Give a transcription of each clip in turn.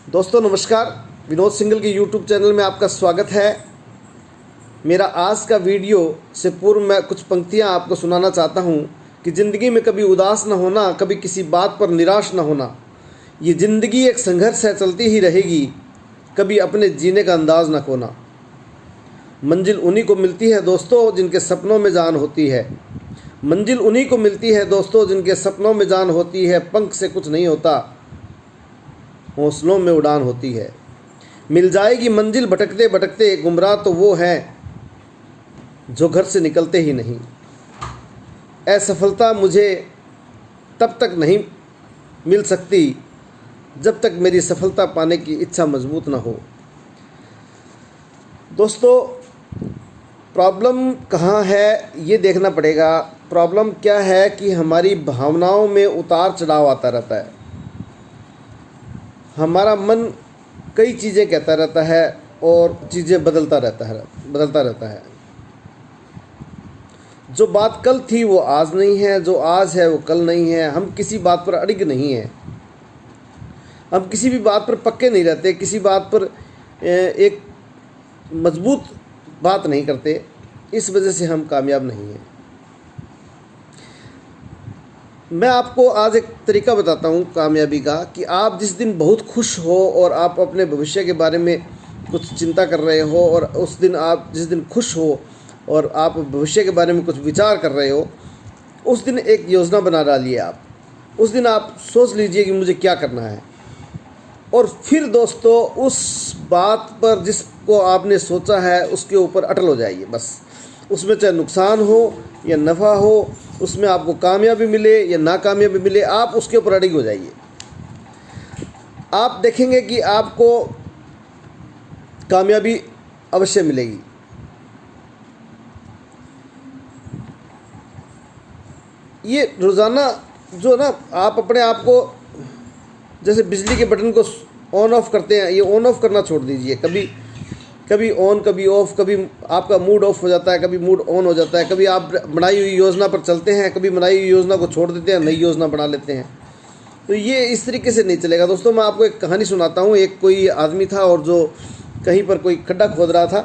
दोस्तों नमस्कार, विनोद सिंगल के यूट्यूब चैनल में आपका स्वागत है। मेरा आज का वीडियो से पूर्व मैं कुछ पंक्तियां आपको सुनाना चाहता हूं कि ज़िंदगी में कभी उदास न होना, कभी किसी बात पर निराश न होना। ये ज़िंदगी एक संघर्ष है, चलती ही रहेगी, कभी अपने जीने का अंदाज़ न खोना। मंजिल उन्हीं को मिलती है दोस्तों जिनके सपनों में जान होती है। मंजिल उन्हीं को मिलती है दोस्तों जिनके सपनों में जान होती है। पंख से कुछ नहीं होता, हौसलों में उड़ान होती है। मिल जाएगी मंजिल भटकते भटकते, गुमराह तो वो हैं जो घर से निकलते ही नहीं। असफलता मुझे तब तक नहीं मिल सकती जब तक मेरी सफलता पाने की इच्छा मजबूत ना हो। दोस्तों, प्रॉब्लम कहाँ है ये देखना पड़ेगा। प्रॉब्लम क्या है कि हमारी भावनाओं में उतार चढ़ाव आता रहता है। हमारा मन कई चीज़ें कहता रहता है और चीज़ें बदलता रहता है। जो बात कल थी वो आज नहीं है, जो आज है वो कल नहीं है। हम किसी बात पर अड़िग नहीं हैं, हम किसी भी बात पर पक्के नहीं रहते, किसी बात पर एक मजबूत बात नहीं करते। इस वजह से हम कामयाब नहीं हैं। मैं आपको आज एक तरीका बताता हूँ कामयाबी का कि आप जिस दिन बहुत खुश हो और आप अपने भविष्य के बारे में कुछ चिंता कर रहे हो, और उस दिन आप जिस दिन खुश हो और आप भविष्य के बारे में कुछ विचार कर रहे हो, उस दिन एक योजना बना डालिए आप। उस दिन आप सोच लीजिए कि मुझे क्या करना है, और फिर दोस्तों उस बात पर जिसको आपने सोचा है उसके ऊपर अटल हो जाइए। बस उसमें चाहे नुकसान हो या नफ़ा हो, उसमें आपको कामयाबी मिले या नाकामयाबी मिले, आप उसके ऊपर अड़िग हो जाइए। आप देखेंगे कि आपको कामयाबी अवश्य मिलेगी। ये रोज़ाना जो ना आप अपने आप को जैसे बिजली के बटन को ऑन ऑफ करते हैं, ये ऑन ऑफ करना छोड़ दीजिए। कभी ऑन कभी ऑफ, कभी आपका मूड ऑफ हो जाता है, कभी मूड ऑन हो जाता है। कभी आप बनाई हुई योजना पर चलते हैं, कभी बनाई हुई योजना को छोड़ देते हैं, नई योजना बना लेते हैं। तो ये इस तरीके से नहीं चलेगा दोस्तों। मैं आपको एक कहानी सुनाता हूँ। एक कोई आदमी था और जो कहीं पर कोई खड्डा खोद रहा था,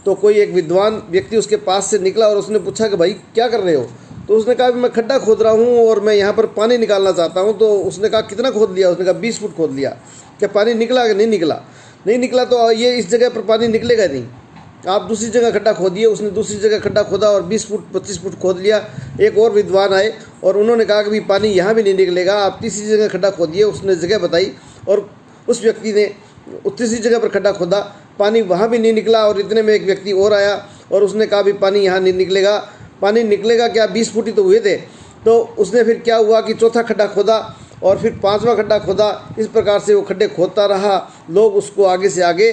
तो कोई एक विद्वान व्यक्ति उसके पास से निकला और उसने पूछा कि भाई क्या कर रहे हो? तो उसने कहा मैं खड्डा खोद रहा हूँ और मैं यहाँ पर पानी निकालना चाहता हूँ। तो उसने कहा कितना खोद लिया? उसने कहा 20 फुट खोद लिया। क्या पानी निकला कि नहीं निकला? नहीं निकला। तो ये इस जगह पर पानी निकलेगा नहीं, आप दूसरी जगह खड्डा खोदिए। उसने दूसरी जगह खड्डा खोदा और 20 फुट 25 फुट खोद लिया। एक और विद्वान आए और उन्होंने कहा कि भाई पानी यहाँ भी नहीं निकलेगा, आप तीसरी जगह खड्डा खोदिए। उसने जगह बताई और उस व्यक्ति ने तीसरी जगह पर खड्डा खोदा, पानी वहाँ भी नहीं निकला। और इतने में एक व्यक्ति और आया और उसने कहा भी पानी यहाँ नहीं निकलेगा। पानी निकलेगा क्या? 20 फुट ही तो हुए थे। तो उसने फिर क्या हुआ कि चौथा खड्डा खोदा और फिर पांचवा खड्डा खोदा। इस प्रकार से वो खड्डे खोदता रहा। लोग उसको आगे से आगे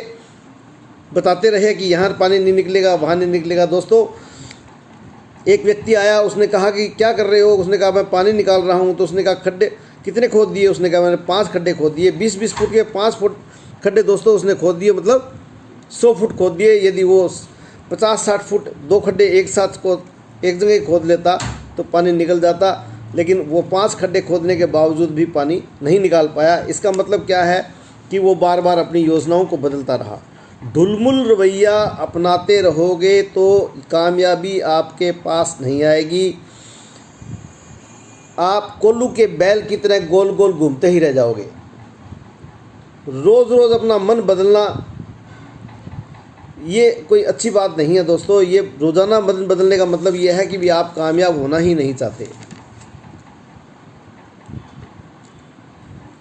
बताते रहे कि यहाँ पानी नहीं निकलेगा, वहाँ नहीं निकलेगा। दोस्तों, एक व्यक्ति आया, उसने कहा कि क्या कर रहे हो? उसने कहा मैं पानी निकाल रहा हूँ। तो उसने कहा खड्डे कितने खोद दिए? उसने कहा मैंने 5 खड्डे खोद दिए। 20-20 फुट के 5 फुट खड्डे दोस्तों उसने खोद दिए, मतलब 100 फुट खोद दिए। यदि वो 50-60 फुट 2 खड्डे एक साथ एक जगह खोद लेता तो पानी निकल जाता, लेकिन वो 5 खड्डे खोदने के बावजूद भी पानी नहीं निकाल पाया। इसका मतलब क्या है कि वो बार बार अपनी योजनाओं को बदलता रहा। ढुलमुल रवैया अपनाते रहोगे तो कामयाबी आपके पास नहीं आएगी। आप कोल्लू के बैल की तरह गोल गोल घूमते ही रह जाओगे। रोज़ रोज़ अपना मन बदलना ये कोई अच्छी बात नहीं है दोस्तों। ये रोज़ाना मन बदलने का मतलब ये है कि भी आप कामयाब होना ही नहीं चाहते।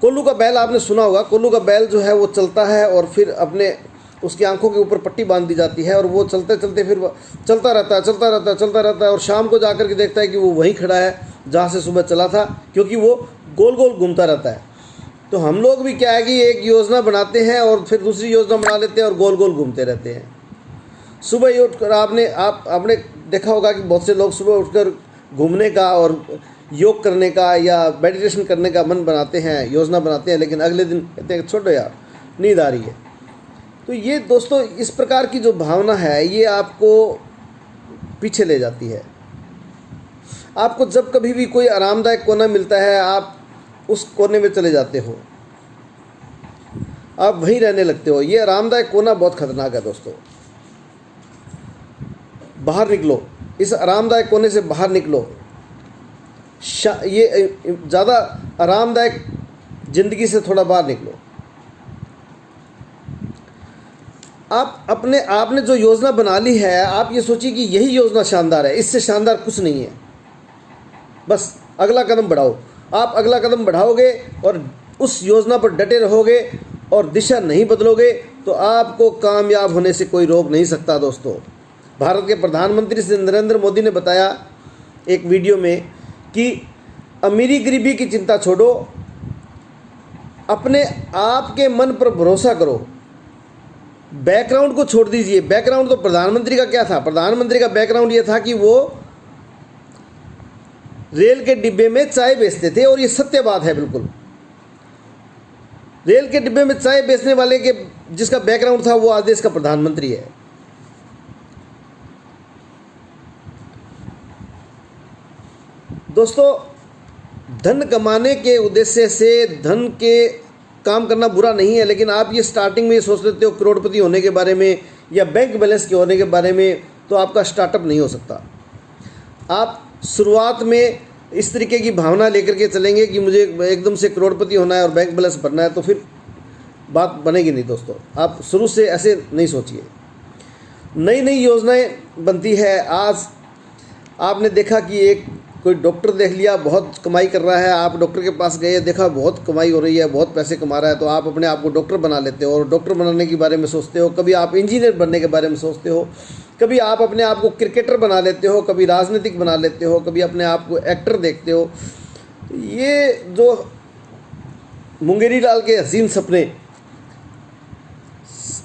कोल्लू का बैल आपने सुना होगा। कोल्लू का बैल जो है वो चलता है और फिर अपने उसकी आंखों के ऊपर पट्टी बांध दी जाती है और वो चलते चलते फिर चलता रहता है और शाम को जाकर के देखता है कि वो वहीं खड़ा है जहाँ से सुबह चला था, क्योंकि वो गोल गोल घूमता रहता है। तो हम लोग भी क्या है कि एक योजना बनाते हैं और फिर दूसरी योजना बना लेते हैं और गोल गोल घूमते रहते हैं। सुबह ही उठकर आपने देखा होगा कि बहुत से लोग सुबह उठकर घूमने का और योग करने का या मेडिटेशन करने का मन बनाते हैं, योजना बनाते हैं, लेकिन अगले दिन कहते हैं छोड़ो यार, नींद आ रही है। तो ये दोस्तों इस प्रकार की जो भावना है ये आपको पीछे ले जाती है। आपको जब कभी भी कोई आरामदायक कोना मिलता है आप उस कोने में चले जाते हो। आप वहीं रहने लगते हो। ये आरामदायक कोना बहुत खतरनाक है दोस्तों। बाहर निकलो, इस आरामदायक कोने से बाहर निकलो। ये ज़्यादा आरामदायक ज़िंदगी से थोड़ा बाहर निकलो। आपने जो योजना बना ली है, आप ये सोचिए कि यही योजना शानदार है, इससे शानदार कुछ नहीं है। बस अगला कदम बढ़ाओ। आप अगला कदम बढ़ाओगे और उस योजना पर डटे रहोगे और दिशा नहीं बदलोगे तो आपको कामयाब होने से कोई रोक नहीं सकता दोस्तों। भारत के प्रधानमंत्री श्री नरेंद्र मोदी ने बताया एक वीडियो में कि अमीरी गरीबी की चिंता छोड़ो, अपने आप के मन पर भरोसा करो। बैकग्राउंड को छोड़ दीजिए। बैकग्राउंड तो प्रधानमंत्री का क्या था? प्रधानमंत्री का बैकग्राउंड ये था कि वो रेल के डिब्बे में चाय बेचते थे, और ये सत्य बात है बिल्कुल। रेल के डिब्बे में चाय बेचने वाले के जिसका बैकग्राउंड था वो आज देश का प्रधानमंत्री है। दोस्तों, धन कमाने के उद्देश्य से धन के काम करना बुरा नहीं है, लेकिन आप ये स्टार्टिंग में ये सोच लेते हो करोड़पति होने के बारे में या बैंक बैलेंस के होने के बारे में, तो आपका स्टार्टअप नहीं हो सकता। आप शुरुआत में इस तरीके की भावना लेकर के चलेंगे कि मुझे एकदम से करोड़पति होना है और बैंक बैलेंस भरना है, तो फिर बात बनेगी नहीं दोस्तों। आप शुरू से ऐसे नहीं सोचिए। नई नई योजनाएं बनती है। आज आपने देखा कि एक कोई डॉक्टर देख लिया बहुत कमाई कर रहा है, आप डॉक्टर के पास गए, देखा बहुत कमाई हो रही है, बहुत पैसे कमा रहा है, तो आप अपने आप को डॉक्टर बना लेते हो और डॉक्टर बनाने के बारे में सोचते हो। कभी आप इंजीनियर बनने के बारे में सोचते हो, कभी आप अपने आप को क्रिकेटर बना लेते हो, कभी राजनीतिक बना लेते हो, कभी अपने आप को एक्टर देखते हो। ये जो मुंगेरी लाल के हसीन सपने,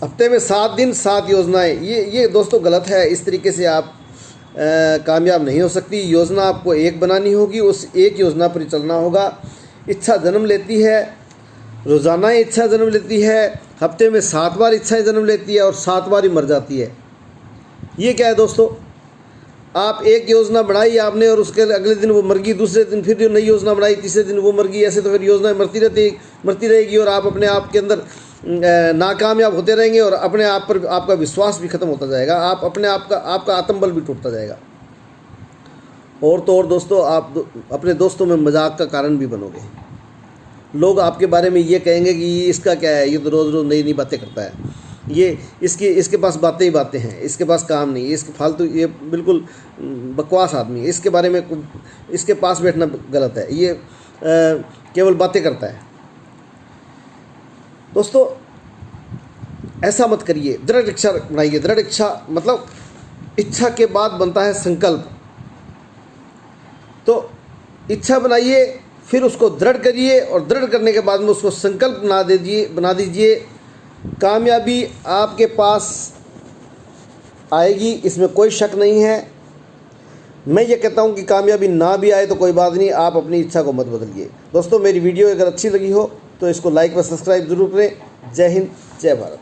हफ्ते में 7 दिन 7 योजनाएं, ये दोस्तों गलत है। इस तरीके से आप कामयाब नहीं हो सकती। योजना आपको एक बनानी होगी, उस एक योजना पर चलना होगा। इच्छा जन्म लेती है, रोज़ाना इच्छा जन्म लेती है, हफ्ते में 7 बार इच्छाएं जन्म लेती है और 7 बार ही मर जाती है। ये क्या है दोस्तों? आप एक योजना बनाई आपने और उसके अगले दिन वो मर गई, दूसरे दिन फिर नई योजना बनाई, तीसरे दिन वो मर गई। ऐसे तो फिर योजनाएं मरती रहेगी और आप अपने आप के अंदर नाकामयाब होते रहेंगे और अपने आप पर आपका विश्वास भी खत्म होता जाएगा। आप अपने आप का आपका आत्मबल भी टूटता जाएगा। और तो और दोस्तों, आप अपने दोस्तों में मजाक का कारण भी बनोगे। लोग आपके बारे में ये कहेंगे कि इसका क्या है, ये तो रोज़ रोज़ नई नई बातें करता है, ये इसके पास बातें ही बातें हैं, इसके पास काम नहीं, इसके फालतू, ये बिल्कुल बकवास आदमी, इसके बारे में इसके पास बैठना गलत है, ये केवल बातें करता है। दोस्तों, ऐसा मत करिए। दृढ़ इच्छा बनाइए। दृढ़ इच्छा मतलब इच्छा के बाद बनता है संकल्प। तो इच्छा बनाइए, फिर उसको दृढ़ करिए और दृढ़ करने के बाद में उसको संकल्प बना दीजिए। कामयाबी आपके पास आएगी, इसमें कोई शक नहीं है। मैं ये कहता हूँ कि कामयाबी ना भी आए तो कोई बात नहीं, आप अपनी इच्छा को मत बदलिए। दोस्तों, मेरी वीडियो अगर अच्छी लगी हो तो इसको लाइक व सब्सक्राइब जरूर करें। जय हिंद, जय भारत।